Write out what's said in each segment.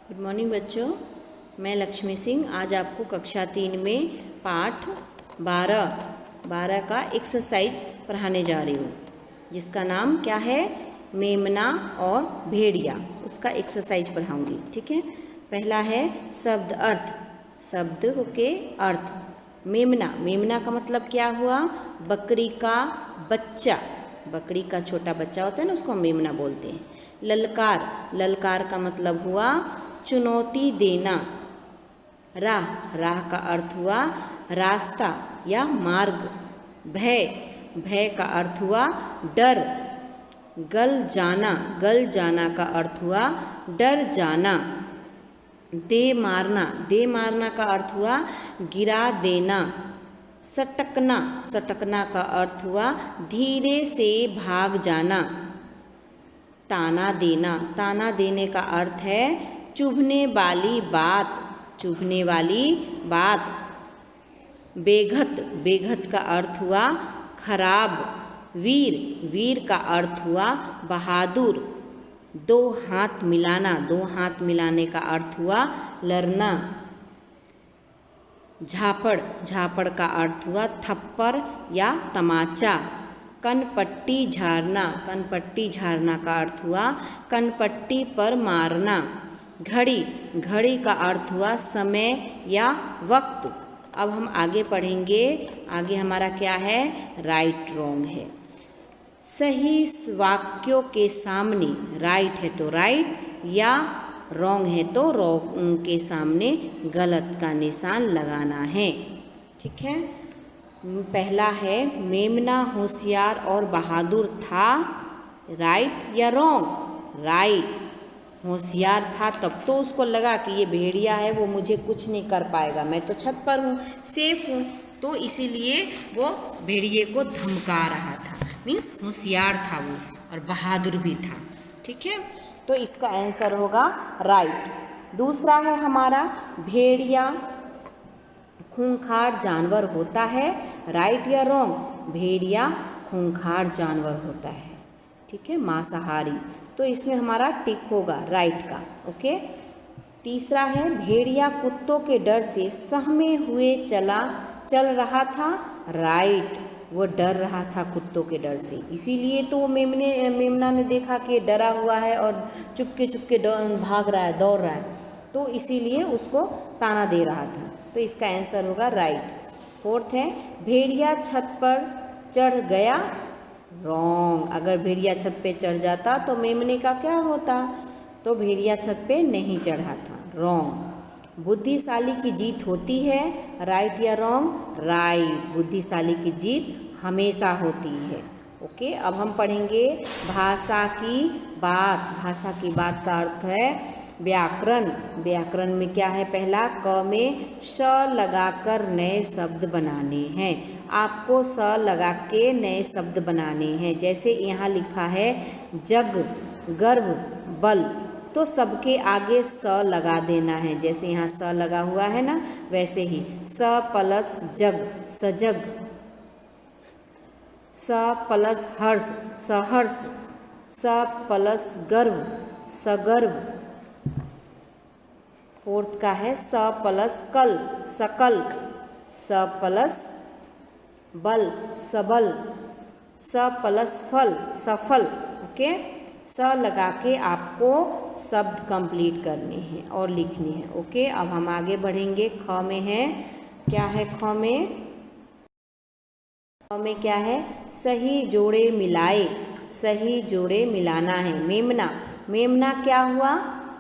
Good morning बच्चों, मैं लक्ष्मी सिंह आज आपको कक्षा 3 में पाठ 12 का एक्सरसाइज पढ़ाने जा रही हूँ, जिसका नाम क्या है, मेमना और भेड़िया। उसका एक्सरसाइज पढ़ाऊँगी। ठीक है। पहला है शब्द अर्थ। शब्द के अर्थ। मेमना, मेमना का मतलब क्या हुआ, बकरी का बच्चा। बकरी का छोटा बच्चा होता है ना, उसको मेमना बोलते हैं। ललकार, ललकार का मतलब हुआ चुनौती देना। राह, राह का अर्थ हुआ रास्ता या मार्ग। भय, भय का अर्थ हुआ डर। गल जाना, गल जाना का अर्थ हुआ डर जाना। दे मारना, दे मारना का अर्थ हुआ गिरा देना। सटकना, सटकना का अर्थ हुआ धीरे से भाग जाना। ताना देना, ताना देने का अर्थ है चुभने वाली बात, चुभने वाली बात। बेघत, बेघत का अर्थ हुआ खराब। वीर, वीर का अर्थ हुआ बहादुर। दो हाथ मिलाना, दो हाथ मिलाने का अर्थ हुआ लड़ना। झापड़, झापड़ का अर्थ हुआ थप्पड़ या तमाचा। कनपट्टी झाड़ना, कनपट्टी झाड़ना का अर्थ हुआ कनपट्टी पर मारना। घड़ी, घड़ी का अर्थ हुआ समय या वक्त। अब हम आगे पढ़ेंगे। आगे हमारा क्या है, राइट रॉन्ग है। सही वाक्यों के सामने राइट है तो राइट, या रॉन्ग है तो रॉन्ग के सामने गलत का निशान लगाना है। ठीक है। पहला है मेमना होशियार और बहादुर था, राइट या रॉन्ग। राइट। होशियार था तब तो उसको लगा कि ये भेड़िया है, वो मुझे कुछ नहीं कर पाएगा, मैं तो छत पर हूँ, सेफ हूँ, तो इसीलिए वो भेड़िए को धमका रहा था। मीन्स होशियार था वो और बहादुर भी था। ठीक है, तो इसका आंसर होगा राइट। दूसरा है हमारा भेड़िया खूंखार जानवर होता है, राइट या रॉन्ग। भेड़िया खूंखार जानवर होता है, ठीक है, मांसाहारी, तो इसमें हमारा टिक होगा राइट का। ओके। तीसरा है भेड़िया कुत्तों के डर से सहमे हुए चल रहा था, राइट। वो डर रहा था कुत्तों के डर से, इसीलिए तो मेमना ने देखा कि डरा हुआ है और चुपके चुपके भाग रहा है, दौड़ रहा है, तो इसीलिए उसको ताना दे रहा था, तो इसका आंसर होगा राइट। फोर्थ है भेड़िया छत पर चढ़ गया, रॉन्ग। अगर भेड़िया छत पे चढ़ जाता तो मेमने का क्या होता, तो भेड़िया छत पे नहीं चढ़ा था, रॉन्ग। बुद्धिशाली की जीत होती है, राइट या रॉन्ग। राइट, बुद्धिशाली की जीत हमेशा होती है। ओके। अब हम पढ़ेंगे भाषा की बात। भाषा की बात का अर्थ है व्याकरण। व्याकरण में क्या है, पहला क में श लगाकर नए शब्द बनाने हैं। आपको स लगा के नए शब्द बनाने हैं। जैसे यहाँ लिखा है जग, गर्भ, बल, तो सबके आगे स लगा देना है। जैसे यहाँ स लगा हुआ है ना, वैसे ही स प्लस जग, सजग। स प्लस हर्ष, सहर्ष। स प्लस गर्भ, सगर्भ। फोर्थ का है स प्लस कल, सकल। स प्लस बल, सबल। स प्लस फल, सफल। ओके। स लगा के आपको शब्द कंप्लीट करने हैं और लिखने हैं। ओके। अब हम आगे बढ़ेंगे। ख में है, क्या है ख में, ख में क्या है, सही जोड़े मिलाए, सही जोड़े मिलाना है। मेमना, मेमना क्या हुआ,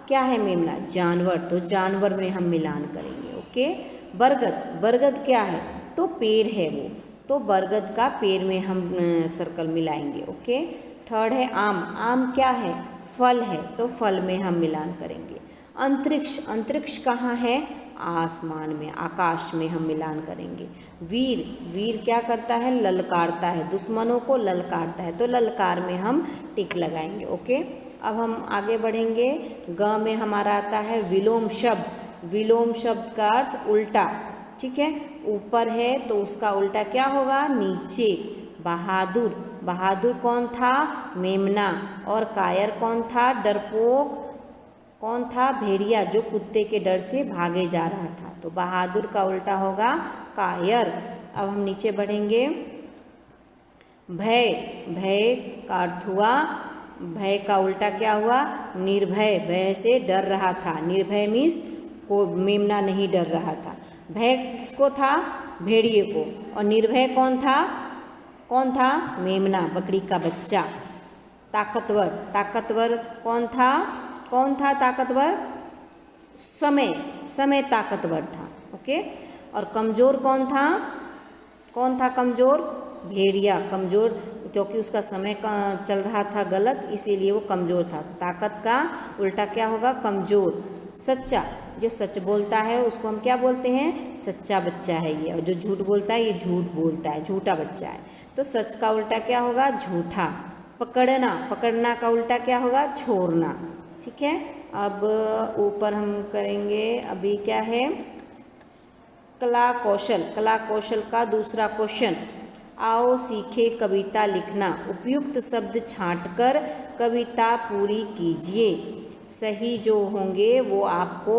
क्या है मेमना, जानवर, तो जानवर में हम मिलान करेंगे। ओके। बरगद, बरगद क्या है, तो पेड़ है वो, तो बरगद का पेड़ में हम सर्कल मिलाएंगे। ओके। थर्ड है आम, आम क्या है, फल है, तो फल में हम मिलान करेंगे। अंतरिक्ष, अंतरिक्ष कहाँ है, आसमान में, आकाश में हम मिलान करेंगे। वीर, वीर क्या करता है, ललकारता है, दुश्मनों को ललकारता है, तो ललकार में हम टिक लगाएंगे। ओके। अब हम आगे बढ़ेंगे। ग में हमारा आता है विलोम शब्द। विलोम शब्द का अर्थ उल्टा, ठीक है, ऊपर है तो उसका उल्टा क्या होगा, नीचे। बहादुर, बहादुर कौन था, मेमना, और कायर कौन था, डरपोक कौन था? भेड़िया, जो कुत्ते के डर से भागे जा रहा था। तो बहादुर का उल्टा होगा कायर। अब हम नीचे बढ़ेंगे। भय, भय का अर्थ हुआ, भय का उल्टा क्या हुआ? निर्भय, भय से डर रहा था। निर्भय मीन्स को मेमना नहीं डर रहा था। भय किसको था? भेड़िए को। और निर्भय कौन था? कौन था? मेमना, बकरी का बच्चा। ताकतवर, ताकतवर कौन था? कौन था ताकतवर? समय, समय ताकतवर था। ओके। और कमज़ोर कौन था? कौन था कमज़ोर? भेड़िया, कमज़ोर क्योंकि उसका समय चल रहा था गलत, इसीलिए वो कमज़ोर था। तो ताकत का उल्टा क्या होगा? कमज़ोर। सच्चा, जो सच बोलता है उसको हम क्या बोलते हैं? सच्चा बच्चा है ये। और जो झूठ बोलता है ये झूठ बोलता है, झूठा बच्चा है। तो सच का उल्टा क्या होगा? झूठा। पकड़ना, पकड़ना का उल्टा क्या होगा? छोड़ना। ठीक है। अब ऊपर हम करेंगे, अभी क्या है? कला कौशल, कला कौशल का दूसरा क्वेश्चन। आओ सीखे कविता लिखना, उपयुक्त शब्द छांटकर कविता पूरी कीजिए। सही जो होंगे वो आपको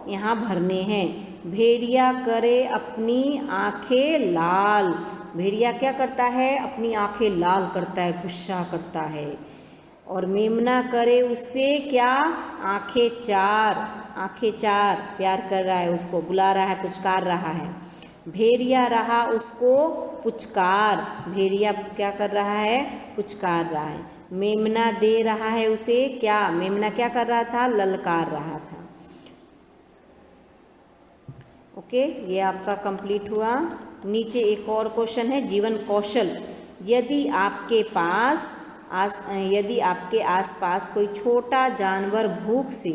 यहाँ भरने हैं। भेड़िया करे अपनी आंखें लाल, भेड़िया क्या करता है? अपनी आंखें लाल करता है, गुस्सा करता है। और मेमना करे उससे क्या? आंखें चार, आंखें चार, प्यार कर रहा है उसको, बुला रहा है, पुचकार रहा है। भेड़िया रहा उसको पुचकार, भेड़िया क्या कर रहा है? पुचकार रहा है। मेमना दे रहा है उसे क्या? मेमना क्या कर रहा था? ललकार रहा था। ओके, ये आपका कंप्लीट हुआ। नीचे एक और क्वेश्चन है, जीवन कौशल। यदि आपके आसपास कोई छोटा जानवर भूख से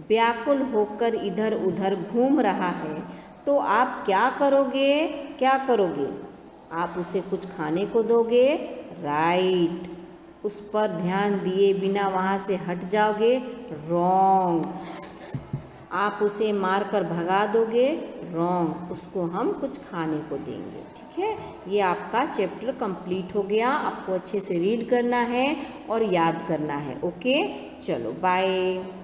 व्याकुल होकर इधर उधर घूम रहा है तो आप क्या करोगे? क्या करोगे? आप उसे कुछ खाने को दोगे? राइट। उस पर ध्यान दिए बिना वहाँ से हट जाओगे? रॉन्ग। आप उसे मारकर भगा दोगे? रॉन्ग। उसको हम कुछ खाने को देंगे। ठीक है। ये आपका चैप्टर कंप्लीट हो गया। आपको अच्छे से रीड करना है और याद करना है। ओके, चलो बाय।